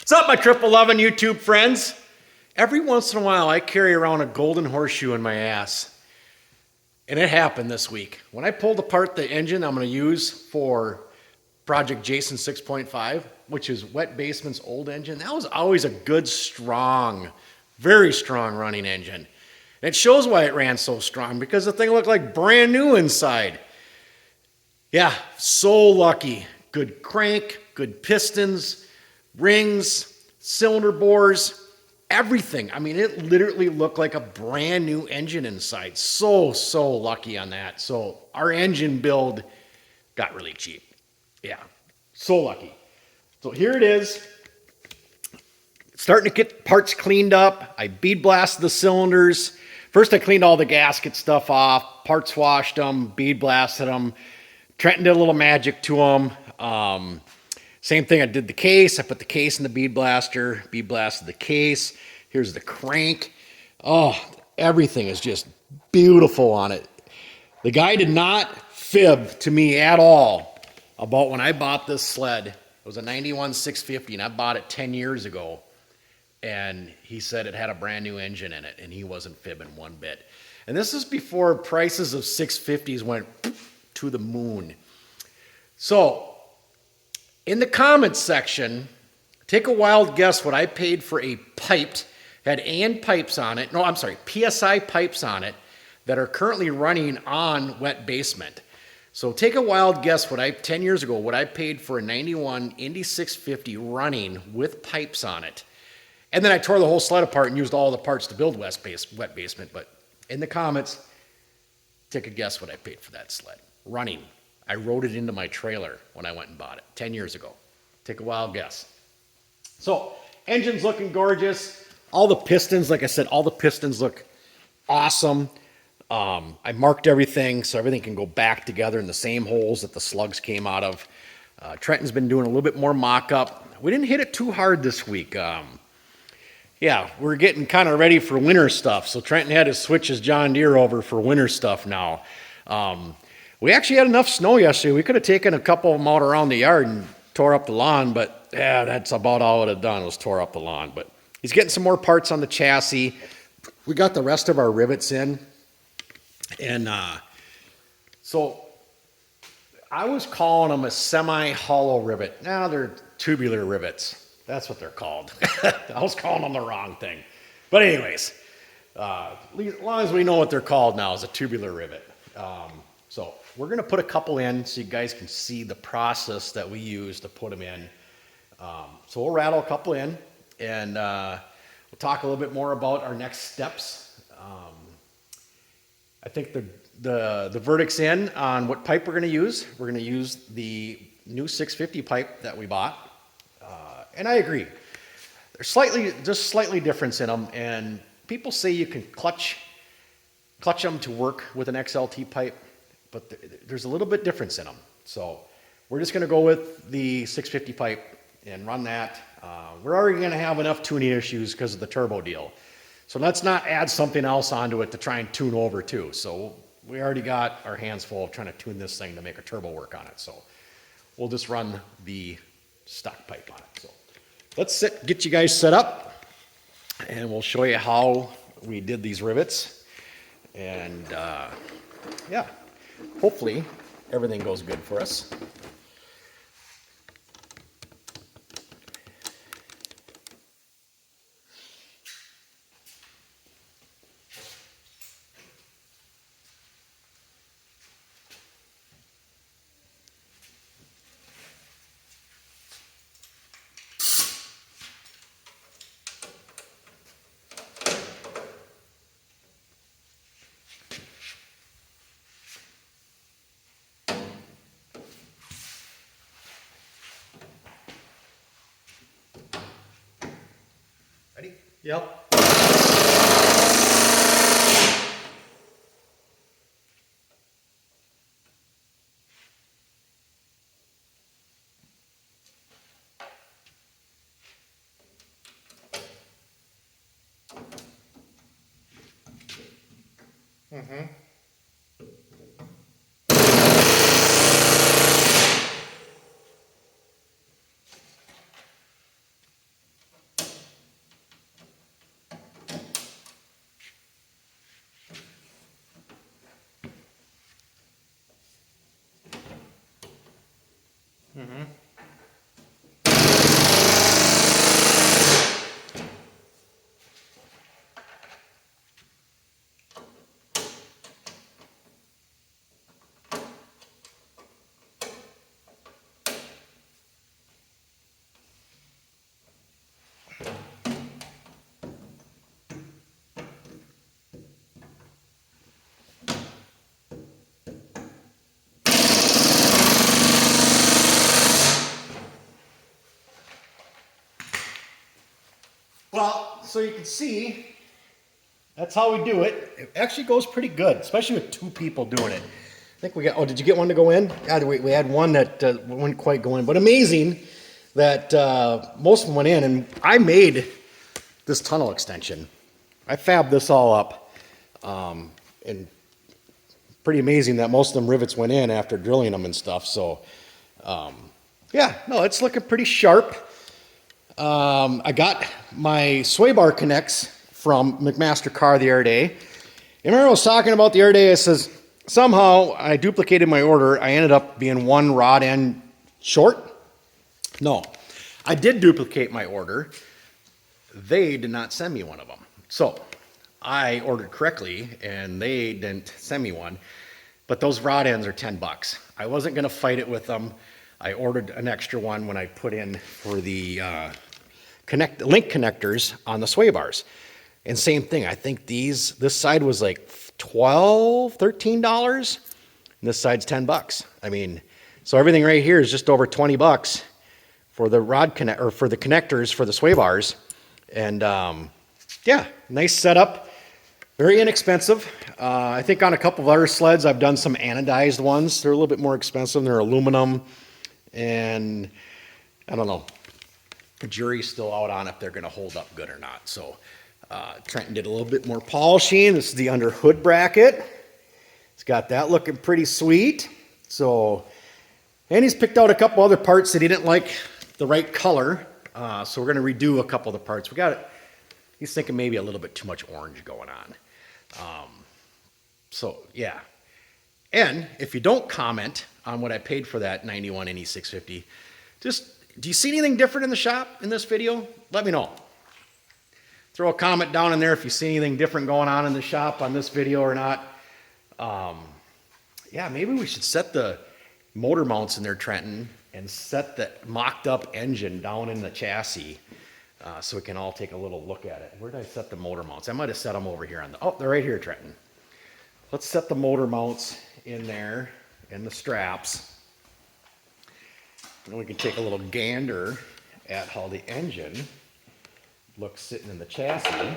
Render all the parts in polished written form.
What's up, my 1111 YouTube friends? Every once in a while, I carry around a golden horseshoe in my ass. And it happened this week. When I pulled apart the engine I'm going to use for Project Jason 6.5, which is Wet Basement's old engine, that was always a good, strong, very strong running engine. And it shows why it ran so strong, because the thing looked like brand new inside. Yeah, so lucky. Good crank, good pistons, rings, cylinder bores, everything. I mean, it literally looked like a brand new engine inside. So lucky on that. So our engine build got really cheap. Yeah, so lucky. So here it is. Starting to get parts cleaned up. I bead blasted the cylinders. First I cleaned all the gasket stuff off, parts washed them, bead blasted them. Trenton did a little magic to them. Same thing, I did the case. I put the case in the bead blaster, bead blasted the case. Here's the crank. Oh, everything is just beautiful on it. The guy did not fib to me at all about when I bought this sled. It was a 91 650, and I bought it 10 years ago. And he said it had a brand new engine in it, and he wasn't fibbing one bit. And this is before prices of 650s went to the moon. So, in the comments section, take a wild guess what I paid for a piped, had AN pipes on it, no, I'm sorry, PSI pipes on it that are currently running on Wet Basement. So take a wild guess 10 years ago, what I paid for a 91 Indy 650 running with pipes on it. And then I tore the whole sled apart and used all the parts to build Wet Basement. But in the comments, take a guess what I paid for that sled. Running. I rode it into my trailer when I went and bought it 10 years ago. Take a wild guess. So, engine's looking gorgeous. All the pistons, like I said, all the pistons look awesome. I marked everything so everything can go back together in the same holes that the slugs came out of. Trenton's been doing a little bit more mock-up. We didn't hit it too hard this week. Yeah, we're getting kind of ready for winter stuff. So Trenton had to switch his John Deere over for winter stuff now. We actually had enough snow yesterday. We could have taken a couple of them out around the yard and tore up the lawn, but yeah, that's about all it had done was tore up the lawn. But he's getting some more parts on the chassis. We got the rest of our rivets in. And so I was calling them a semi-hollow rivet. Now they're tubular rivets. That's what they're called. I was calling them the wrong thing. But anyways, as long as we know what they're called now, is a tubular rivet. So we're going to put a couple in so you guys can see the process that we use to put them in. So we'll rattle a couple in, and we'll talk a little bit more about our next steps. I think the verdict's in on what pipe we're going to use. We're going to use the new 650 pipe that we bought. And I agree. There's slightly difference in them, and people say you can clutch them to work with an XLT pipe, but there's a little bit difference in them. So we're just going to go with the 650 pipe and run that. We're already going to have enough tuning issues because of the turbo deal. So let's not add something else onto it to try and tune over too. So we already got our hands full of trying to tune this thing to make a turbo work on it. So we'll just run the stock pipe on it. So let's get you guys set up, and we'll show you how we did these rivets. And yeah, hopefully everything goes good for us. Ready? Yep. Mm-hmm. Well, so you can see, that's how we do it. It actually goes pretty good, especially with two people doing it. I think we got, oh, did you get one to go in? God, we had one that wouldn't quite go in, but amazing that most of them went in, and I made this tunnel extension. I fabbed this all up, and pretty amazing that most of them rivets went in after drilling them and stuff, so yeah, no, it's looking pretty sharp. I got my sway bar connects from McMaster Car the other day. And remember I was talking about the other day, it says, somehow I duplicated my order. I ended up being one rod end short. No, I did duplicate my order. They did not send me one of them. So I ordered correctly and they didn't send me one. But those rod ends are $10. I wasn't going to fight it with them. I ordered an extra one when I put in for the link connectors on the sway bars. And same thing, I think this side was like $12, $13, and this side's $10. I mean, so everything right here is just over $20 for the for the connectors for the sway bars. And yeah, nice setup, very inexpensive. I think on a couple of other sleds I've done some anodized ones. They're a little bit more expensive. They're aluminum. And I don't know, the jury's still out on if they're going to hold up good or not. So Trenton did a little bit more polishing. This is the under hood bracket. It's got that looking pretty sweet. So, and he's picked out a couple other parts that he didn't like the right color. So we're going to redo a couple of the parts. We got it. He's thinking maybe a little bit too much orange going on. So yeah. And if you don't comment on what I paid for that 91 NE 650, just, do you see anything different in the shop in this video? Let me know. Throw a comment down in there if you see anything different going on in the shop on this video or not. Yeah, maybe we should set the motor mounts in there, Trenton, and set the mocked up engine down in the chassis so we can all take a little look at it. Where did I set the motor mounts? I might have set them over here on the, oh, they're right here, Trenton. Let's set the motor mounts in there and the straps. And we can take a little gander at how the engine looks sitting in the chassis.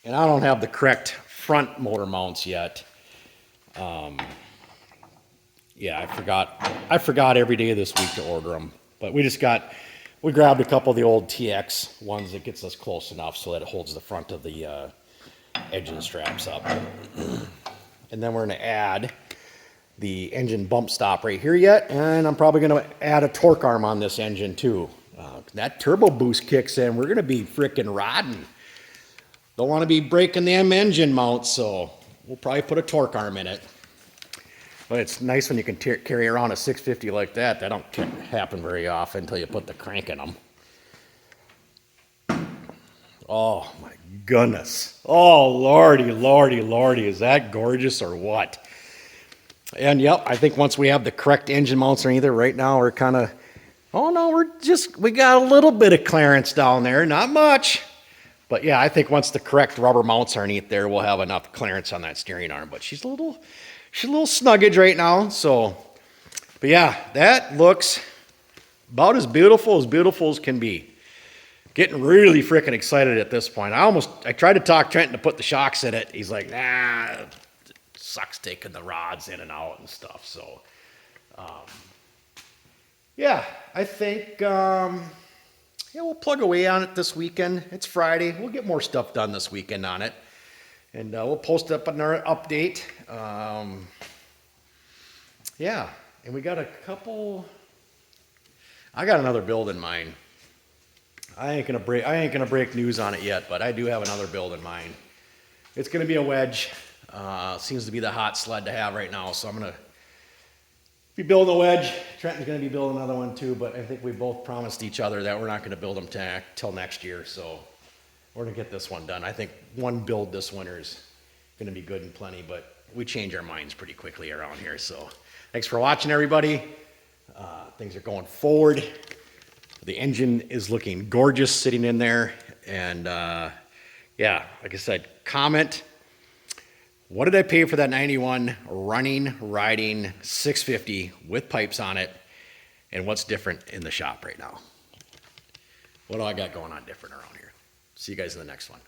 And I don't have the correct front motor mounts yet. Yeah, I forgot every day this week to order them. But we grabbed a couple of the old TX ones that gets us close enough so that it holds the front of the engine straps up. And then we're going to add the engine bump stop right here yet, and I'm probably going to add a torque arm on this engine too. That turbo boost kicks in, we're going to be freaking rotten. Don't want to be breaking the engine mount, so we'll probably put a torque arm in it. But it's nice when you can carry around a 650 like that. That don't happen very often until you put the crank in them. Oh my goodness. Oh lordy, lordy, lordy. Is that gorgeous or what? And yep, I think once we have the correct engine mounts on either, right now we're kind of, oh no, we got a little bit of clearance down there, not much. But yeah, I think once the correct rubber mounts are underneath there, we'll have enough clearance on that steering arm. But she's a little snuggage right now. So, but yeah, that looks about as beautiful as can be. Getting really freaking excited at this point. I tried to talk Trenton to put the shocks in it. He's like, nah, it sucks taking the rods in and out and stuff. So, yeah, I think, yeah, we'll plug away on it this weekend. It's Friday. We'll get more stuff done this weekend on it. And we'll post up another update. Yeah, and we got a couple. I got another build in mind. I ain't gonna break news on it yet, but I do have another build in mind. It's gonna be a wedge. Seems to be the hot sled to have right now, so I'm going to be building a wedge. Trenton's going to be building another one too, but I think we both promised each other that we're not going to build them till next year, so we're going to get this one done. I think one build this winter is going to be good and plenty, but we change our minds pretty quickly around here. So thanks for watching, everybody. Things are going forward. The engine is looking gorgeous sitting in there. And yeah, like I said, comment. What did I pay for that 91 running, riding 650 with pipes on it? And what's different in the shop right now? What do I got going on different around here? See you guys in the next one.